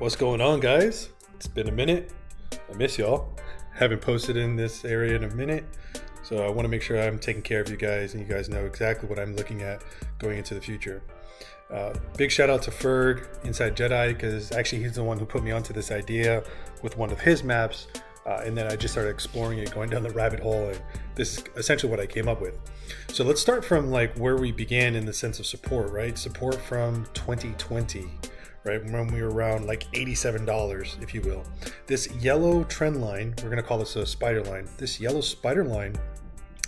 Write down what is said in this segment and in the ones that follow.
What's going on, guys? It's been a minute. I miss y'all. Haven't posted in this area in a minute, so I want to make sure I'm taking care of you guys and you guys know exactly what I'm looking at going into the future. Big shout out to Ferg Inside Jedi, because actually he's the one who put me onto this idea with one of his maps, and then I just started exploring it, going down the rabbit hole, and this is essentially what I came up with. So let's start from like where we began in the sense of support, right? Support from 2020. Right, when we were around like $87, if you will. This yellow trend line, we're going to call this a spider line. This yellow spider line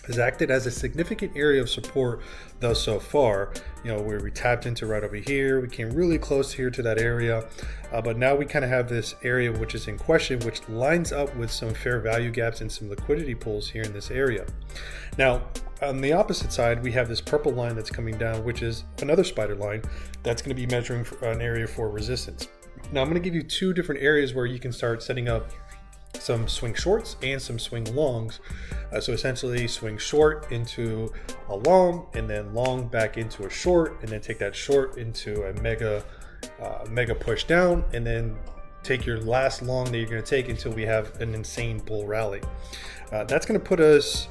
has acted as a significant area of support thus so far. You know, where we tapped into right over here, we came really close here to that area, but now we kind of have this area which is in question, which lines up with some fair value gaps and some liquidity pools here in this area. Now, on the opposite side, we have this purple line that's coming down, which is another spider line that's going to be measuring for an area for resistance. Now, I'm going to give you two different areas where you can start setting up some swing shorts and some swing longs. So essentially swing short into a long, and then long back into a short, and then take that short into a mega push down, and then take your last long that you're going to take until we have an insane bull rally. That's going to put us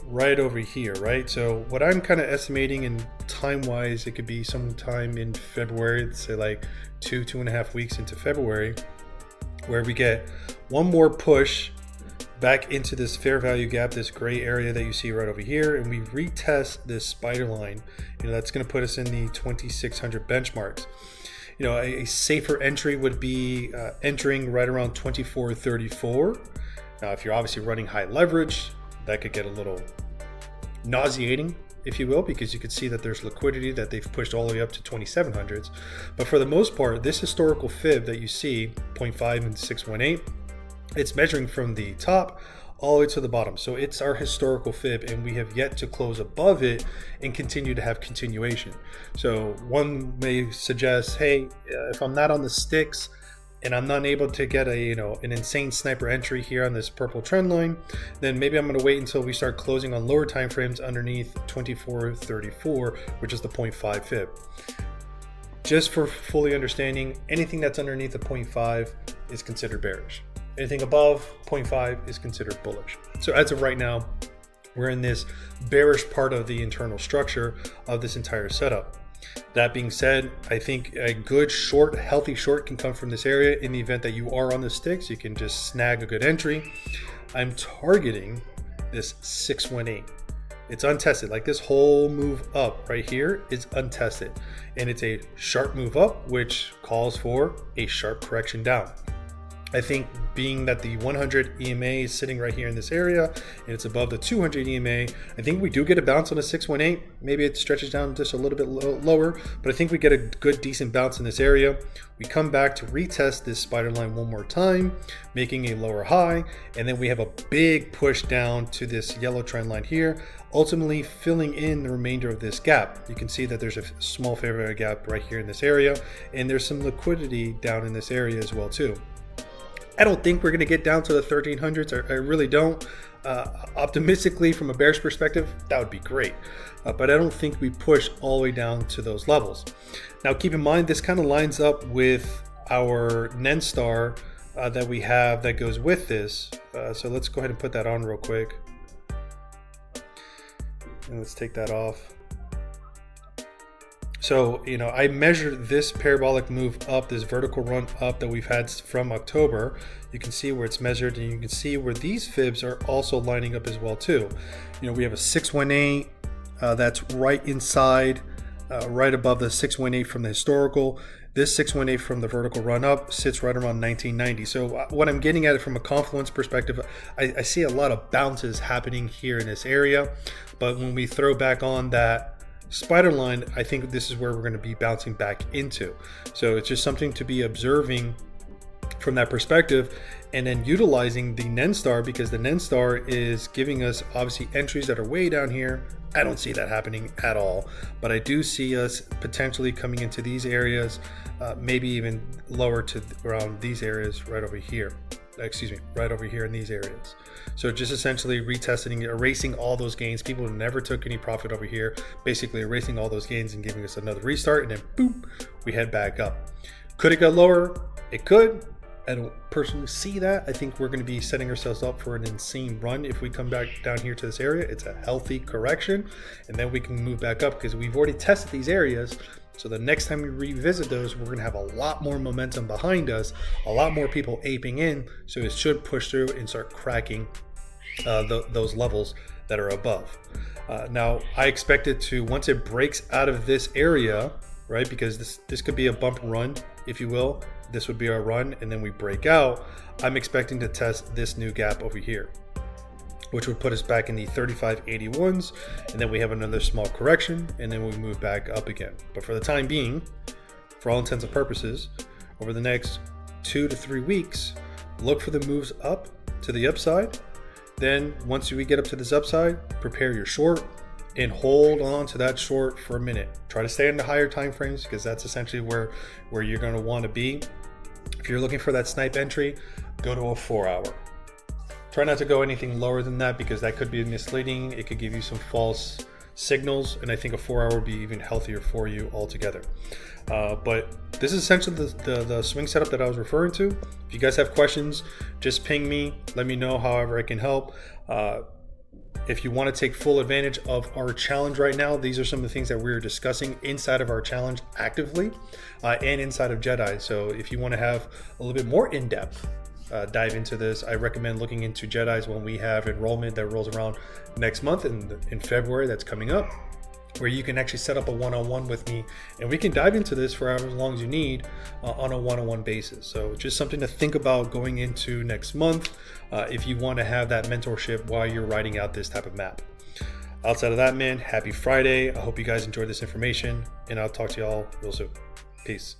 right over here, right? So what I'm kind of estimating, in time wise, it could be sometime in February, let's say like 2.5 weeks into February, where we get one more push back into this fair value gap, this gray area that you see right over here, and we retest this spider line. You know, that's going to put us in the 2600 benchmarks. You know, a safer entry would be entering right around 2434. Now, if you're obviously running high leverage, that could get a little nauseating, if you will, because you could see that there's liquidity that they've pushed all the way up to 2700s. But for the most part, this historical fib that you see, 0.5 and 618, it's measuring from the top all the way to the bottom. So it's our historical fib, and we have yet to close above it and continue to have continuation. So one may suggest, hey, if I'm not on the sticks and I'm not able to get an insane sniper entry here on this purple trend line, then maybe I'm going to wait until we start closing on lower time frames underneath 2434, which is the 0.5 fib. Just for fully understanding, anything that's underneath the 0.5 is considered bearish. Anything above 0.5 is considered bullish. So as of right now, we're in this bearish part of the internal structure of this entire setup. That being said, I think a good short, healthy short can come from this area. In the event that you are on the sticks, you can just snag a good entry. I'm targeting this 618. It's untested. Like, this whole move up right here is untested, and it's a sharp move up, which calls for a sharp correction down. I think being that the 100 EMA is sitting right here in this area, and it's above the 200 EMA, I think we do get a bounce on a 618. Maybe it stretches down just a little bit lower, but I think we get a good, decent bounce in this area. We come back to retest this spider line one more time, making a lower high, and then we have a big push down to this yellow trend line here, ultimately filling in the remainder of this gap. You can see that there's a small fair value gap right here in this area, and there's some liquidity down in this area as well too. I don't think we're going to get down to the 1300s. I really don't. Optimistically, from a bearish perspective, that would be great. But I don't think we push all the way down to those levels. Now, keep in mind, this kind of lines up with our Nen Star that we have that goes with this. So let's go ahead and put that on real quick. And let's take that off. So, you know, I measured this parabolic move up, this vertical run up that we've had from October. You can see where it's measured, and you can see where these fibs are also lining up as well too. You know, we have a 618 that's right inside, right above the 618 from the historical. This 618 from the vertical run up sits right around 1990. So what I'm getting at it from a confluence perspective, I see a lot of bounces happening here in this area. But when we throw back on that spider line, I think this is where we're going to be bouncing back into. So it's just something to be observing from that perspective, and then utilizing the Nen Star, because the Nen Star is giving us obviously entries that are way down here. I don't see that happening at all, but I do see us potentially coming into these areas, maybe even lower to around these areas right over here. Right over here in these areas. So just essentially retesting, erasing all those gains. People who never took any profit over here, basically erasing all those gains and giving us another restart, and then boom, we head back up. Could it go lower? It could. I don't personally see that. I think we're going to be setting ourselves up for an insane run if we come back down here to this area. It's a healthy correction, and then we can move back up because we've already tested these areas. So the next time we revisit those, we're going to have a lot more momentum behind us, a lot more people aping in. So it should push through and start cracking those levels that are above. Now, I expect it to, once it breaks out of this area, right? Because this could be a bump and run, if you will. This would be our run, and then we break out. I'm expecting to test this new gap over here, which would put us back in the 3581s, and then we have another small correction, and then we move back up again. But for the time being, for all intents and purposes, over the next 2 to 3 weeks, look for the moves up to the upside. Then once we get up to this upside, prepare your short and hold on to that short for a minute. Try to stay in the higher time frames because that's essentially where you're going to want to be. If you're looking for that snipe entry, go to a 4-hour. Try not to go anything lower than that because that could be misleading. It could give you some false signals, and I think a 4-hour would be even healthier for you altogether. But this is essentially the swing setup that I was referring to. If you guys have questions, just ping me. Let me know however I can help. If you want to take full advantage of our challenge right now, these are some of the things that we're discussing inside of our challenge actively and inside of Jedi. So if you want to have a little bit more in-depth dive into this, I recommend looking into Jedi's when we have enrollment that rolls around next month in February. That's coming up, where you can actually set up a one-on-one with me and we can dive into this for however long as you need on a one-on-one basis. So just something to think about going into next month if you want to have that mentorship while you're writing out this type of map. Outside of that, man, happy Friday. I hope you guys enjoyed this information, and I'll talk to y'all real soon. Peace.